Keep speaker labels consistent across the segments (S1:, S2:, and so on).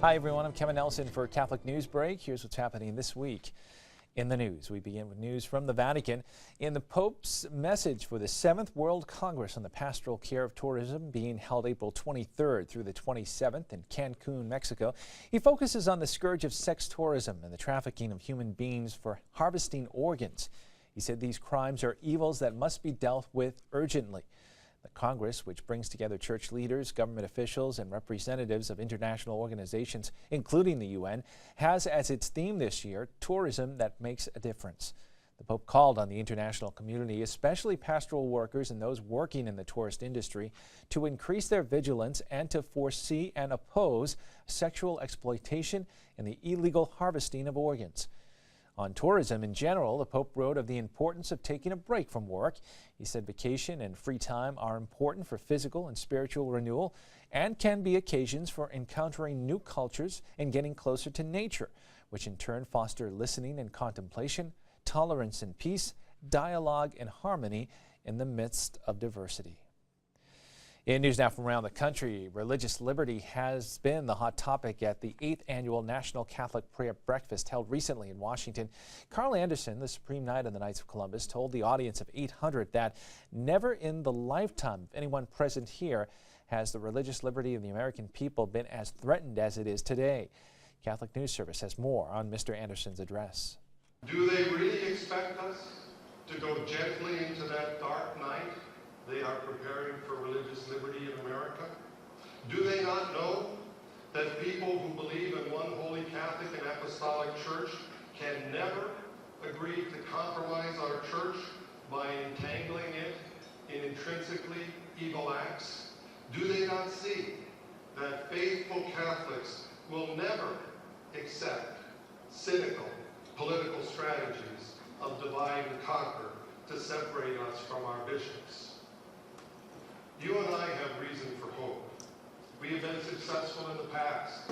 S1: Hi everyone, I'm Kevin Nelson for Catholic Newsbreak. Here's what's happening this week in the news. We begin with news from the Vatican. In the Pope's message for the 7th World Congress on the Pastoral Care of Tourism being held April 23rd through the 27th in Cancun, Mexico, he focuses on the scourge of sex tourism and the trafficking of human beings for harvesting organs. He said these crimes are evils that must be dealt with urgently. The Congress, which brings together church leaders, government officials, and representatives of international organizations, including the UN, has as its theme this year, tourism that makes a difference. The Pope called on the international community, especially pastoral workers and those working in the tourist industry, to increase their vigilance and to foresee and oppose sexual exploitation and the illegal harvesting of organs. On tourism in general, the Pope wrote of the importance of taking a break from work. He said vacation and free time are important for physical and spiritual renewal and can be occasions for encountering new cultures and getting closer to nature, which in turn foster listening and contemplation, tolerance and peace, dialogue and harmony in the midst of diversity. In news now from around the country, religious liberty has been the hot topic at the 8th Annual National Catholic Prayer Breakfast held recently in Washington. Carl Anderson, the Supreme Knight of the Knights of Columbus, told the audience of 800 that never in the lifetime of anyone present here has the religious liberty of the American people been as threatened as it is today. Catholic News Service has more on Mr. Anderson's address.
S2: Do they really expect us to go gently into that dark night they are preparing for religious liberty in America? Do they not know that people who believe in one holy Catholic and Apostolic Church can never agree to compromise our church by entangling it in intrinsically evil acts? Do they not see that faithful Catholics will never accept cynical political strategies of divide and conquer to separate us from our bishops? You and I have reason for hope. We have been successful in the past.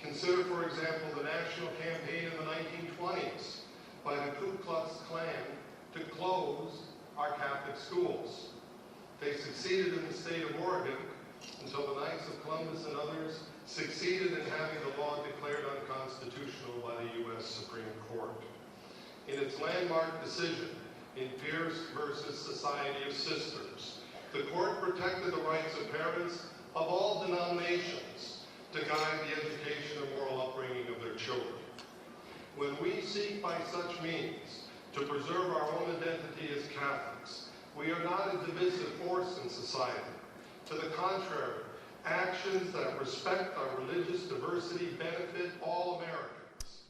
S2: Consider, for example, the national campaign in the 1920s by the Ku Klux Klan to close our Catholic schools. They succeeded in the state of Oregon until the Knights of Columbus and others succeeded in having the law declared unconstitutional by the U.S. Supreme Court. In its landmark decision in Pierce versus Society of Sisters, the court protected the rights of parents of all denominations to guide the education and moral upbringing of their children. When we seek by such means to preserve our own identity as Catholics, we are not a divisive force in society. To the contrary, actions that respect our religious diversity benefit all Americans.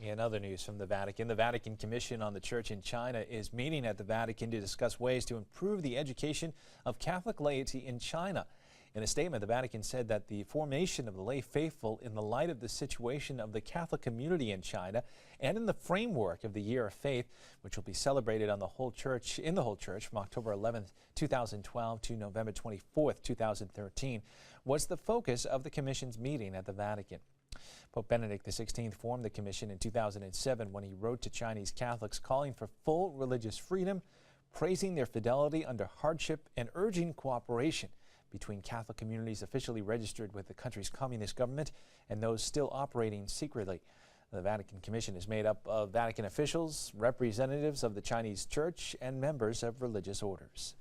S1: In other news from the Vatican Commission on the Church in China is meeting at the Vatican to discuss ways to improve the education of Catholic laity in China. In a statement, the Vatican said that the formation of the lay faithful in the light of the situation of the Catholic community in China and in the framework of the Year of Faith, which will be celebrated on the whole church from October 11th, 2012 to November 24th, 2013, was the focus of the Commission's meeting at the Vatican. Pope Benedict XVI formed the Commission in 2007 when he wrote to Chinese Catholics calling for full religious freedom, praising their fidelity under hardship, and urging cooperation between Catholic communities officially registered with the country's communist government and those still operating secretly. The Vatican Commission is made up of Vatican officials, representatives of the Chinese Church, and members of religious orders.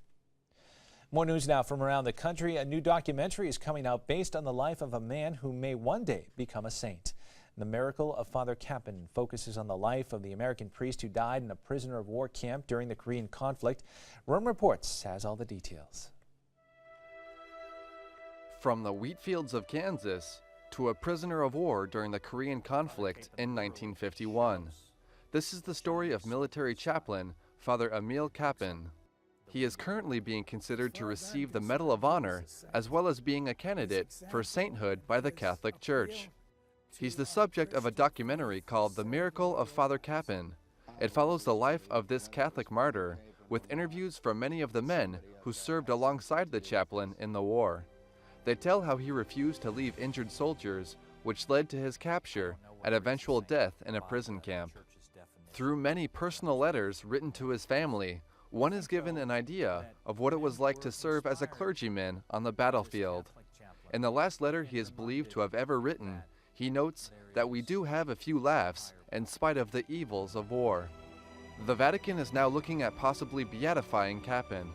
S1: More news now from around the country. A new documentary is coming out based on the life of a man who may one day become a saint. The Miracle of Father Kappan focuses on the life of the American priest who died in a prisoner of war camp during the Korean conflict. Rome Reports has all the details.
S3: From the wheat fields of Kansas to a prisoner of war during the Korean conflict in 1951. This is the story of military chaplain Father Emil Kappan. He is currently being considered to receive the Medal of Honor, as well as being a candidate for sainthood by the Catholic Church. He's the subject of a documentary called The Miracle of Father Kappan. It follows the life of this Catholic martyr, with interviews from many of the men who served alongside the chaplain in the war. They tell how he refused to leave injured soldiers, which led to his capture and eventual death in a prison camp. Through many personal letters written to his family, one is given an idea of what it was like to serve as a clergyman on the battlefield. In the last letter he is believed to have ever written, He notes that we do have a few laughs in spite of the evils of war. The Vatican is now looking at possibly beatifying Kapin,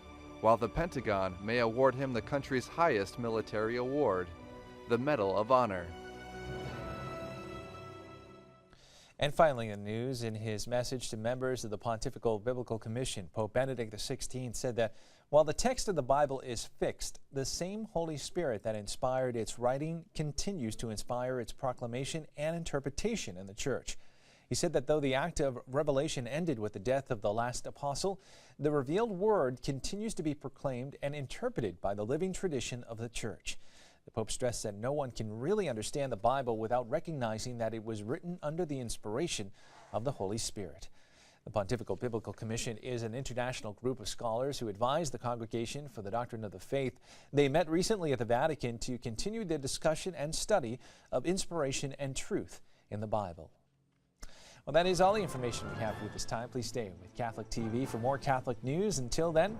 S3: while the Pentagon may award him the country's highest military award, the Medal of Honor.
S1: And finally in the news, in his message to members of the Pontifical Biblical Commission, Pope Benedict XVI said that while the text of the Bible is fixed, the same Holy Spirit that inspired its writing continues to inspire its proclamation and interpretation in the Church. He said that though the act of revelation ended with the death of the last apostle, the revealed word continues to be proclaimed and interpreted by the living tradition of the Church. The Pope stressed that no one can really understand the Bible without recognizing that it was written under the inspiration of the Holy Spirit. The Pontifical Biblical Commission is an international group of scholars who advise the Congregation for the Doctrine of the Faith. They met recently at the Vatican to continue their discussion and study of inspiration and truth in the Bible. Well, that is all the information we have for you this time. Please stay with Catholic TV for more Catholic news. Until then,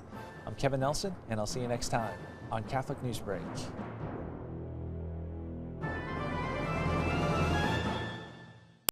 S1: I'm Kevin Nelson, and I'll see you next time on Catholic Newsbreak.